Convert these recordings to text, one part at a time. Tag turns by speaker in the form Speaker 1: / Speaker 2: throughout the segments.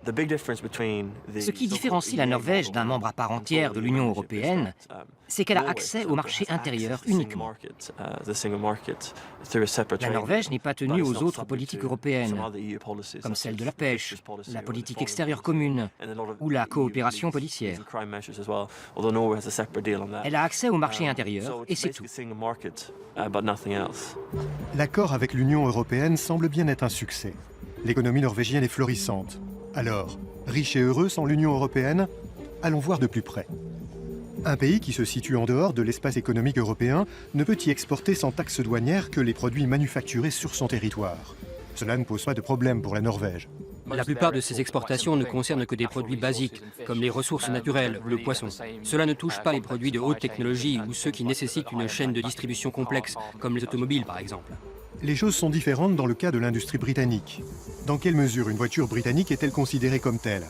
Speaker 1: Ce qui différencie la Norvège d'un membre à part entière de l'Union européenne, c'est qu'elle a accès au marché intérieur uniquement. La Norvège n'est pas tenue aux autres politiques européennes, comme celle de la pêche, la politique extérieure commune ou la coopération policière. Elle a accès au marché intérieur et c'est tout.
Speaker 2: L'accord avec l'Union européenne semble bien être un succès. L'économie norvégienne est florissante. Alors, riche et heureux sans l'Union européenne? Allons voir de plus près. Un pays qui se situe en dehors de l'espace économique européen ne peut y exporter sans taxe douanière que les produits manufacturés sur son territoire. Cela ne pose pas de problème pour la Norvège.
Speaker 3: La plupart de ces exportations ne concernent que des produits basiques, comme les ressources naturelles ou le poisson. Cela ne touche pas les produits de haute technologie ou ceux qui nécessitent une chaîne de distribution complexe, comme les automobiles par exemple.
Speaker 2: Les choses sont différentes dans le cas de l'industrie britannique. Dans quelle mesure une voiture britannique est-elle considérée comme telle?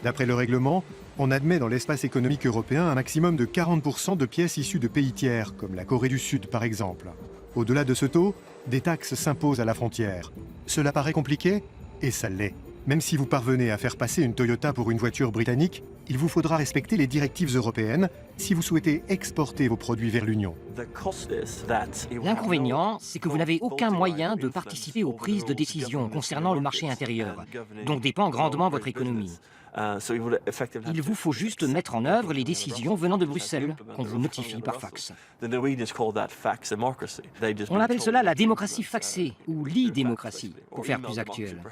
Speaker 2: D'après le règlement, on admet dans l'espace économique européen un maximum de 40% de pièces issues de pays tiers, comme la Corée du Sud par exemple. Au-delà de ce taux, des taxes s'imposent à la frontière. Cela paraît compliqué? Et ça l'est. Même si vous parvenez à faire passer une Toyota pour une voiture britannique, il vous faudra respecter les directives européennes si vous souhaitez exporter vos produits vers l'Union.
Speaker 1: L'inconvénient, c'est que vous n'avez aucun moyen de participer aux prises de décision concernant le marché intérieur, dont dépend grandement votre économie. Il vous faut juste mettre en œuvre les décisions venant de Bruxelles, qu'on vous notifie par fax. On appelle cela la démocratie faxée, ou l'e-démocratie, pour faire plus actuel.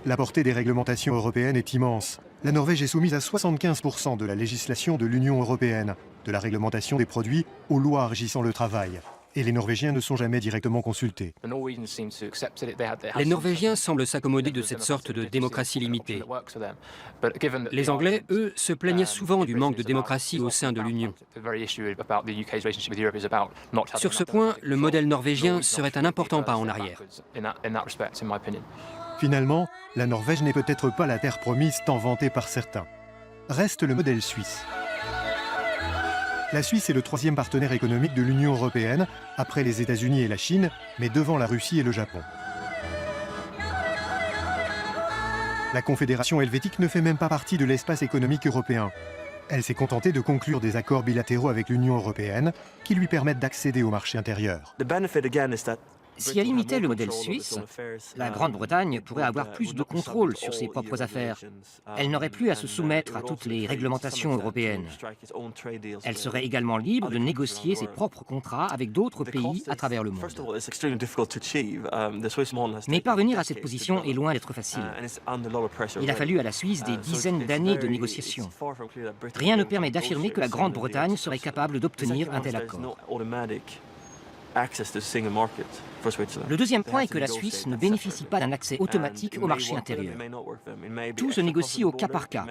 Speaker 2: La portée des réglementations européennes est immense. La Norvège est soumise à 75% de la législation de l'Union européenne, de la réglementation des produits aux lois régissant le travail. Et les Norvégiens ne sont jamais directement consultés.
Speaker 3: Les Norvégiens semblent s'accommoder de cette sorte de démocratie limitée. Les Anglais, eux, se plaignaient souvent du manque de démocratie au sein de l'Union. Sur ce point, le modèle norvégien serait un important pas en arrière.
Speaker 2: Finalement, la Norvège n'est peut-être pas la terre promise tant vantée par certains. Reste le modèle suisse. La Suisse est le troisième partenaire économique de l'Union européenne, après les États-Unis et la Chine, mais devant la Russie et le Japon. La Confédération helvétique ne fait même pas partie de l'espace économique européen. Elle s'est contentée de conclure des accords bilatéraux avec l'Union européenne qui lui permettent d'accéder au marché intérieur.
Speaker 1: Si elle imitait le modèle suisse, la Grande-Bretagne pourrait avoir plus de contrôle sur ses propres affaires. Elle n'aurait plus à se soumettre à toutes les réglementations européennes. Elle serait également libre de négocier ses propres contrats avec d'autres pays à travers le monde. Mais parvenir à cette position est loin d'être facile. Il a fallu à la Suisse des dizaines d'années de négociations. Rien ne permet d'affirmer que la Grande-Bretagne serait capable d'obtenir un tel accord. Le deuxième point est que la Suisse ne bénéficie pas d'un accès automatique au marché intérieur. Tout se négocie au cas par cas.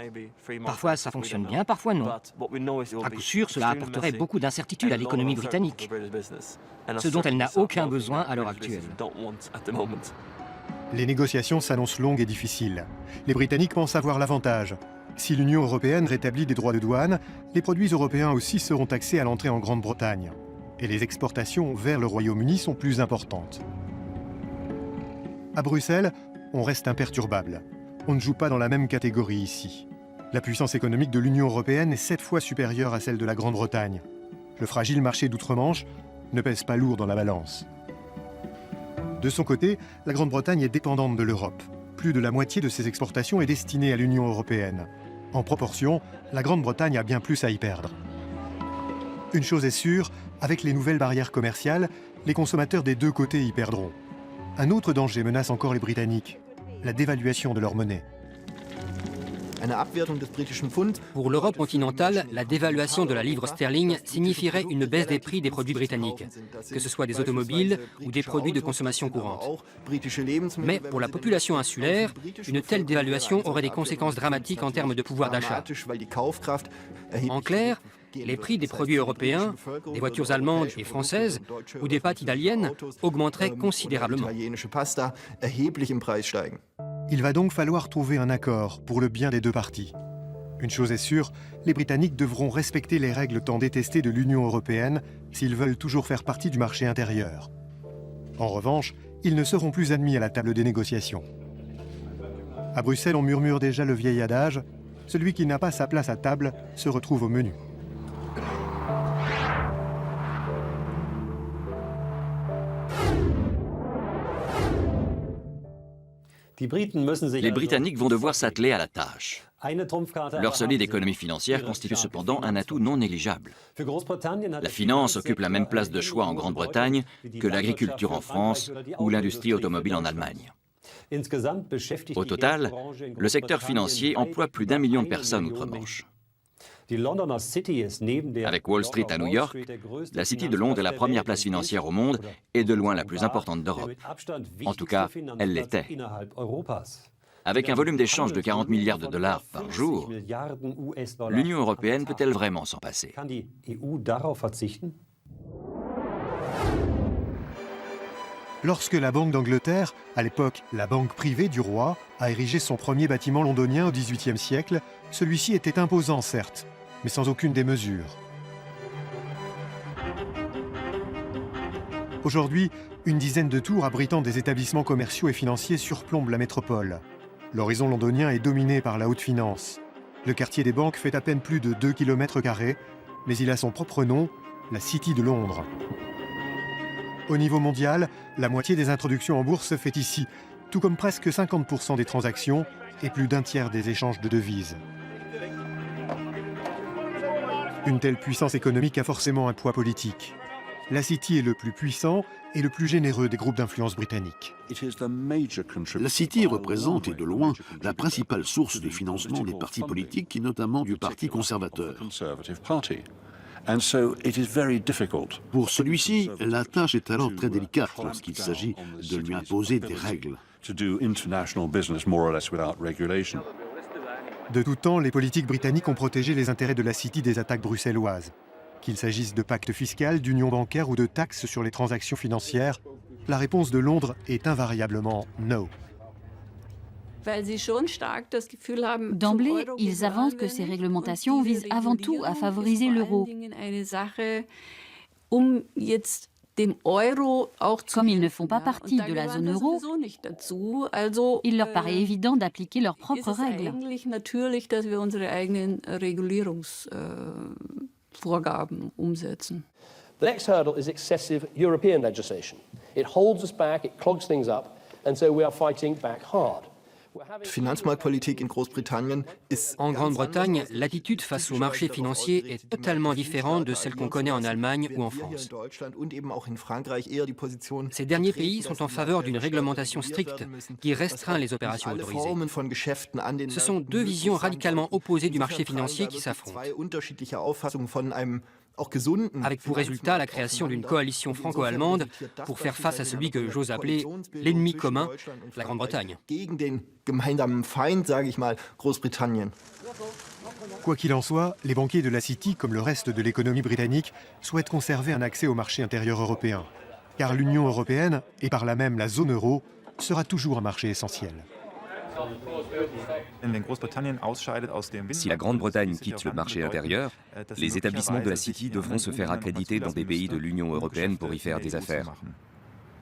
Speaker 1: Parfois ça fonctionne bien, parfois non. À coup sûr, cela apporterait beaucoup d'incertitudes à l'économie britannique, ce dont elle n'a aucun besoin à l'heure actuelle.
Speaker 2: Les négociations s'annoncent longues et difficiles. Les Britanniques pensent avoir l'avantage. Si l'Union européenne rétablit des droits de douane, les produits européens aussi seront taxés à l'entrée en Grande-Bretagne. Et les exportations vers le Royaume-Uni sont plus importantes. À Bruxelles, on reste imperturbable. On ne joue pas dans la même catégorie ici. La puissance économique de l'Union européenne est 7 fois supérieure à celle de la Grande-Bretagne. Le fragile marché d'outre-Manche ne pèse pas lourd dans la balance. De son côté, la Grande-Bretagne est dépendante de l'Europe. Plus de la moitié de ses exportations est destinée à l'Union européenne. En proportion, la Grande-Bretagne a bien plus à y perdre. Une chose est sûre, avec les nouvelles barrières commerciales, les consommateurs des deux côtés y perdront. Un autre danger menace encore les Britanniques, la dévaluation de leur monnaie.
Speaker 3: Pour l'Europe continentale, la dévaluation de la livre sterling signifierait une baisse des prix des produits britanniques, que ce soit des automobiles ou des produits de consommation courante. Mais pour la population insulaire, une telle dévaluation aurait des conséquences dramatiques en termes de pouvoir d'achat. En clair, les prix des produits européens, des voitures allemandes et françaises ou des pâtes italiennes augmenteraient considérablement.
Speaker 2: Il va donc falloir trouver un accord pour le bien des deux parties. Une chose est sûre, les Britanniques devront respecter les règles tant détestées de l'Union européenne s'ils veulent toujours faire partie du marché intérieur. En revanche, ils ne seront plus admis à la table des négociations. À Bruxelles, on murmure déjà le vieil adage « Celui qui n'a pas sa place à table se retrouve au menu ».
Speaker 4: Les Britanniques vont devoir s'atteler à la tâche. Leur solide économie financière constitue cependant un atout non négligeable. La finance occupe la même place de choix en Grande-Bretagne que l'agriculture en France ou l'industrie automobile en Allemagne. Au total, le secteur financier emploie plus d'1 million de personnes outre-Manche. Avec Wall Street à New York, la City de Londres est la première place financière au monde et de loin la plus importante d'Europe. En tout cas, elle l'était. Avec un volume d'échange de 40 milliards de dollars par jour, l'Union européenne peut-elle vraiment s'en passer?
Speaker 2: Lorsque la Banque d'Angleterre, à l'époque la banque privée du roi, a érigé son premier bâtiment londonien au XVIIIe siècle, celui-ci était imposant certes, mais sans aucune démesure. Aujourd'hui, une dizaine de tours abritant des établissements commerciaux et financiers surplombent la métropole. L'horizon londonien est dominé par la haute finance. Le quartier des banques fait à peine plus de 2 km², mais il a son propre nom, la City de Londres. Au niveau mondial, la moitié des introductions en bourse se fait ici, tout comme presque 50% des transactions et plus d'un tiers des échanges de devises. Une telle puissance économique a forcément un poids politique. La City est le plus puissant et le plus généreux des groupes d'influence britanniques.
Speaker 5: La City représente, et de loin, la principale source de financement des partis politiques, et notamment du Parti conservateur. Pour celui-ci, la tâche est alors très délicate lorsqu'il s'agit de lui imposer des règles.
Speaker 2: De tout temps, les politiques britanniques ont protégé les intérêts de la City des attaques bruxelloises. Qu'il s'agisse de pacte fiscal, d'union bancaire ou de taxes sur les transactions financières, la réponse de Londres est invariablement « no ».
Speaker 6: D'emblée, ils avancent que ces réglementations visent avant tout à favoriser l'euro. Comme ils ne font pas partie de la zone euro, il leur paraît évident d'appliquer leurs propres règles.
Speaker 7: The next hurdle is excessive European legislation. It holds us back, it clogs things up, and so we are fighting back hard.
Speaker 3: En Grande-Bretagne, l'attitude face au marché financier est totalement différente de celle qu'on connaît en Allemagne ou en France. Ces derniers pays sont en faveur d'une réglementation stricte qui restreint les opérations autorisées. Ce sont deux visions radicalement opposées du marché financier qui s'affrontent, avec pour résultat la création d'une coalition franco-allemande pour faire face à celui que j'ose appeler l'ennemi commun, la Grande-Bretagne.
Speaker 2: Quoi qu'il en soit, les banquiers de la City, comme le reste de l'économie britannique, souhaitent conserver un accès au marché intérieur européen. Car l'Union européenne, et par là même la zone euro, sera toujours un marché essentiel.
Speaker 8: Si la Grande-Bretagne quitte le marché intérieur, les établissements de la City devront se faire accréditer dans des pays de l'Union européenne pour y faire des affaires.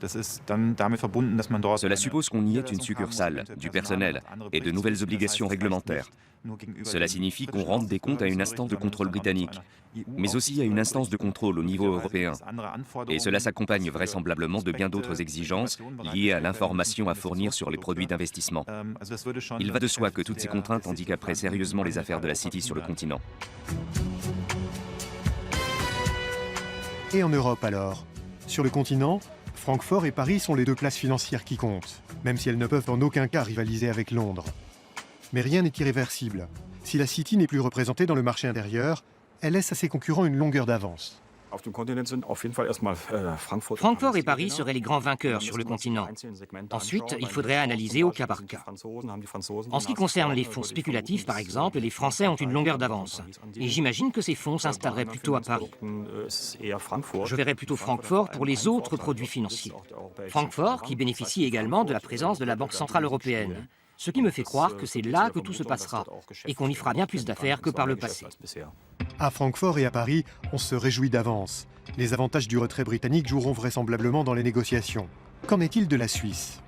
Speaker 8: Cela suppose qu'on y ait une succursale, du personnel et de nouvelles obligations réglementaires. Cela signifie qu'on rende des comptes à une instance de contrôle britannique, mais aussi à une instance de contrôle au niveau européen. Et cela s'accompagne vraisemblablement de bien d'autres exigences liées à l'information à fournir sur les produits d'investissement. Il va de soi que toutes ces contraintes handicaperaient sérieusement les affaires de la City sur le continent.
Speaker 2: Et en Europe alors? Sur le continent, Francfort et Paris sont les deux places financières qui comptent, même si elles ne peuvent en aucun cas rivaliser avec Londres. Mais rien n'est irréversible. Si la City n'est plus représentée dans le marché intérieur, elle laisse à ses concurrents une longueur d'avance.
Speaker 1: Francfort et Paris seraient les grands vainqueurs sur le continent. Ensuite, il faudrait analyser au cas par cas. En ce qui concerne les fonds spéculatifs, par exemple, les Français ont une longueur d'avance. Et j'imagine que ces fonds s'installeraient plutôt à Paris. Je verrais plutôt Francfort pour les autres produits financiers. Francfort qui bénéficie également de la présence de la Banque centrale européenne. Ce qui me fait croire que c'est là que tout se passera et qu'on y fera bien plus d'affaires que par le passé.
Speaker 2: À Francfort et à Paris, on se réjouit d'avance. Les avantages du retrait britannique joueront vraisemblablement dans les négociations. Qu'en est-il de la Suisse ?